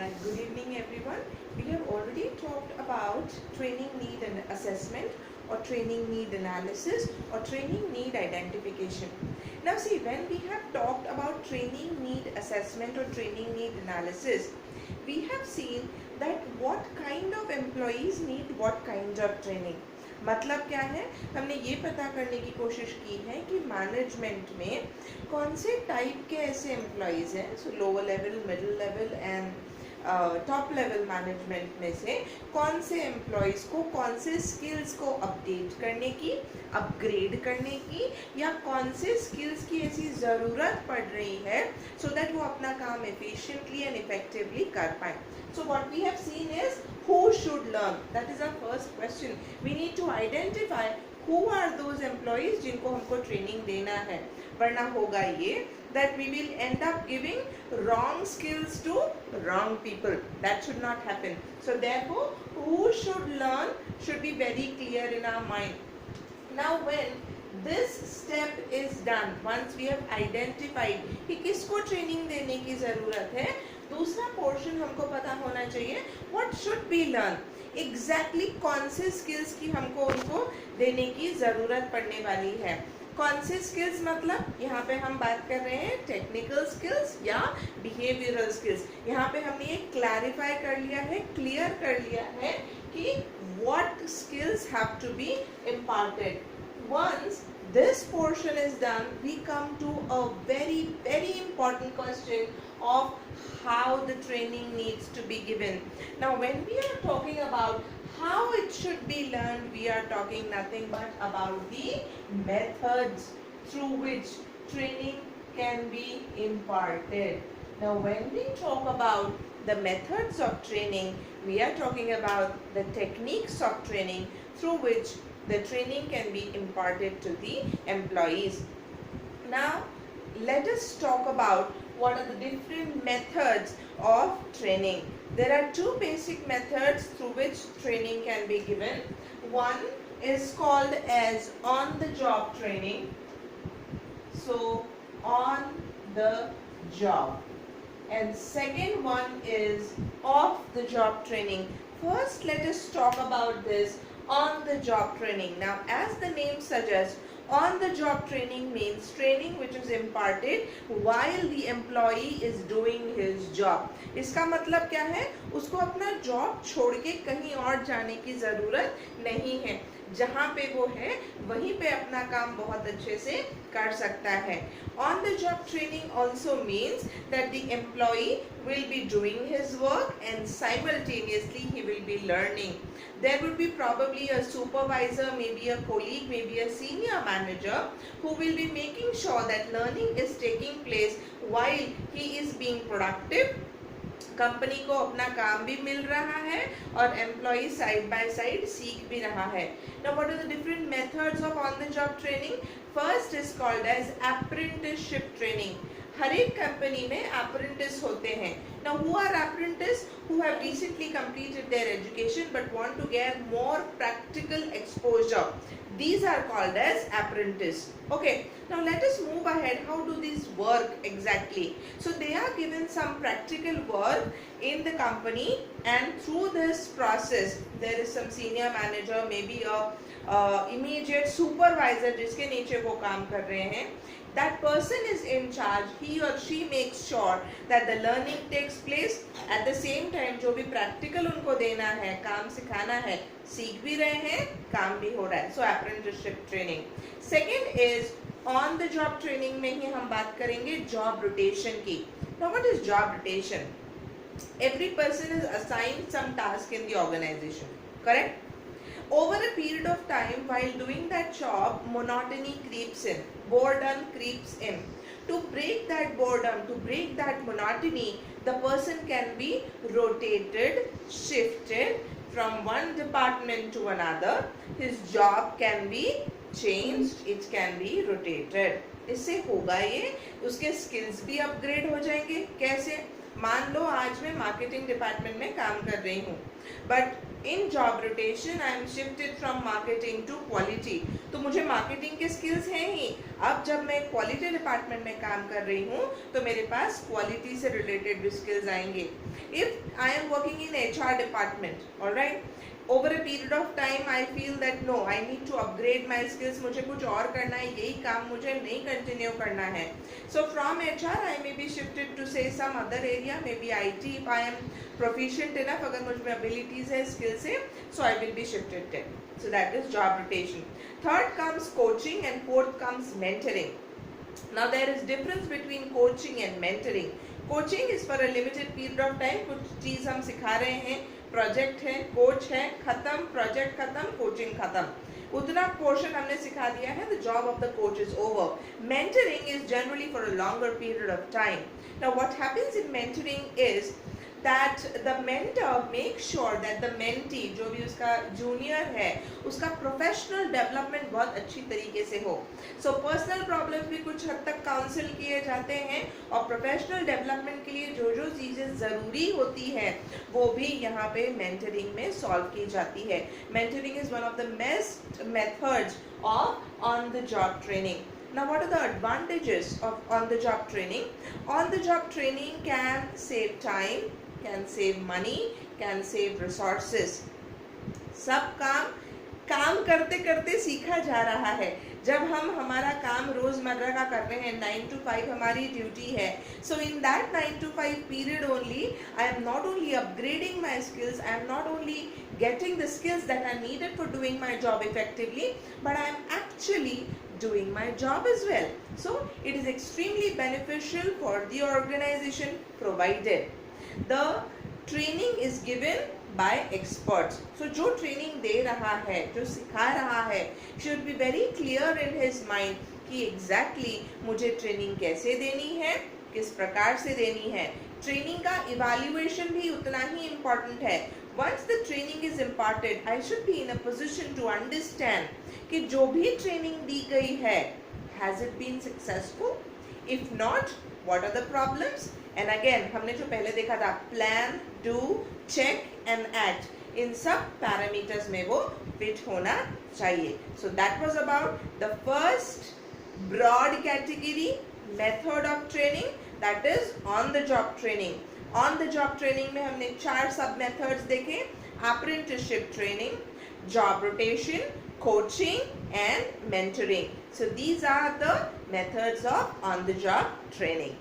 Good evening everyone. We have already talked about training need and assessment or training need analysis or training need identification. Now see, when we have talked about training need assessment or training need analysis, we have seen that what kind of employees need what kind of training. मतलब क्या है, हमने ये पता करने की कोशिश की है कि मैनेजमेंट में कौन से टाइप के ऐसे एम्प्लॉयज़ हैं, सो lower level, middle level and top level management में से कौन से एम्प्लॉयज़ को कौन से स्किल्स को अपडेट करने की, अपग्रेड करने की, या कौन से स्किल्स की ऐसी ज़रूरत पड़ रही है सो दैट वो अपना काम एफिशिएंटली एंड इफेक्टिवली कर पाए. So what we have seen is who should learn. That is our first question. We need to identify who are those employees जिनको हमको ट्रेनिंग देना है, वरना होगा ये that we will end up giving wrong skills to wrong people. That should not happen. So therefore, who should learn should be very clear in our mind. Now when this step is done, once we have identified कि किसको training देने की ज़रूरत है, दूसरा portion हमको पता होना चाहिए what should be learn. Exactly कौन से स्किल्स की हमको उनको देने की ज़रूरत पड़ने वाली है. कौन से स्किल्स मतलब यहाँ पे हम बात कर रहे हैं टेक्निकल स्किल्स या बिहेवियरल स्किल्स. यहाँ पे हमने ये क्लैरिफाई कर लिया है, क्लियर कर लिया है कि what skills have to be imparted. Once this portion is done, we come to a very important question of how the training needs to be given. Now when we are talking about how it should be learned, we are talking nothing but about the methods through which training can be imparted. Now when we talk about the methods of training, we are talking about the techniques of training through which the training can be imparted to the employees. Now let us talk about what are the different methods of training. There are two basic methods through which training can be given. One is called as on the job training. So on the job. And second one is off the job training. First let us talk about this on the job training. Now as the name suggests, on the job training means training which is imparted while the employee is doing his job. इसका मतलब क्या है, उसको अपना job छोड़ के कहीं और जाने की ज़रूरत नहीं है. जहाँ पे वो है वहीं पे अपना काम बहुत अच्छे से कर सकता है. On the job training also means that the employee will be doing his work and simultaneously he will be learning. There would be probably a supervisor, maybe a colleague, maybe a senior manager who will be making sure that learning is taking place while he is being productive. Company को अपना काम भी मिल रहा है और employee side by side सीख भी रहा है. Now what are the different methods of on the job training? First is called as apprenticeship training. हर एक कंपनी में apprentice होते हैं. Now who are apprentice? Who have recently completed their education but want to get more practical exposure. These are called as apprentice. Okay, now let us move ahead. How do these work exactly? So they are given some practical work in the company, and through this process there is some senior manager, maybe a immediate supervisor जिसके नीचे वो काम कर रहे हैं. That person is in charge. He or she makes sure that the learning takes place. At the same time जो भी practical उनको देना है, काम सिखाना है, सीख भी रहे हैं, काम भी हो रहा है. So apprenticeship training. Second is on the job training में ही हम बात करेंगे job rotation की. Now what is job rotation? Every person is assigned some task in the organization. Correct? Over a period of time, while doing that job, monotony creeps in, boredom creeps in. To break that boredom, to break that monotony, the person can be rotated, shifted from one department to another. His job can be changed, it can be rotated. इससे होगा ये, उसके skills भी upgrade हो जाएंगे. कैसे? मान लो आज मैं मार्केटिंग डिपार्टमेंट में काम कर रही हूँ, but in job rotation I am shifted from marketing to quality, तो मुझे मार्केटिंग के स्किल्स हैं ही। अब जब मैं क्वालिटी डिपार्टमेंट में काम कर रही हूँ तो मेरे पास क्वालिटी से रिलेटेड भी स्किल्स आएंगे। If I am working in HR department, alright, over a period of time I feel that no, I need to upgrade my skills, मुझे कुछ और करना है, यही काम मुझे नहीं कंटिन्यू करना है। So from HR I may be shifted to say some other area, maybe IT if I am proficient enough, अगर मुझ में abilities है, skills है, so I will be shifted there. So that is job rotation. Third comes coaching and fourth comes mentoring. Now there is difference between coaching and mentoring. Coaching is for a limited period of time, कुछ चीज़ हम सिखा रहे हैं, project है, coach है, खत्म, project खत्म, coaching खत्म, उतना पोर्शन हमने सिखा दिया है, the job of the coach is over. Mentoring is generally for a longer period of time. Now what happens in mentoring is that the mentor makes sure that the mentee, जो भी उसका junior है, उसका professional development बहुत अच्छी तरीके से हो। सो पर्सनल प्रॉब्लम्स भी कुछ हद तक काउंसिल किए जाते हैं और प्रोफेशनल डेवलपमेंट के लिए जो जो चीज़ें ज़रूरी होती हैं वो भी यहाँ पे मेंटरिंग में सॉल्व की जाती है। Mentoring is one of the best methods of on the job training. Now what are the advantages of on-the-job training? On-the-job training can save time, can save money, can save resources. सब काम करते करते सीखा जा रहा है। जब हम हमारा काम रोजमर्रा का कर रहे हैं, 9 to 5 हमारी ड्यूटी है, so in that 9 to 5 period only I am not only upgrading my skills, I am not only getting the skills that are needed for doing my job effectively, but I am actually doing my job as well. So it is extremely beneficial for the organization provided the training is given by experts. So जो training दे रहा है, जो सिखा रहा है, should be very clear in his mind कि exactly मुझे training कैसे देनी है, किस प्रकार से देनी है। ट्रेनिंग का इवैल्यूएशन भी उतना ही इम्पॉर्टेंट है। Once the training is imparted, I should be in a position to understand कि जो भी ट्रेनिंग दी गई है, has it been successful? If not, what are the problems? And again, हमने जो पहले देखा था, plan, do, check and act, इन सब पैरामीटर्स में वो फिट होना चाहिए। So that was about the first broad category method of training, that is on the job training. On the job training में हमने 4 सब मेथड्स देखे, apprenticeship training, job rotation, coaching and mentoring. So these are the methods of on the job training.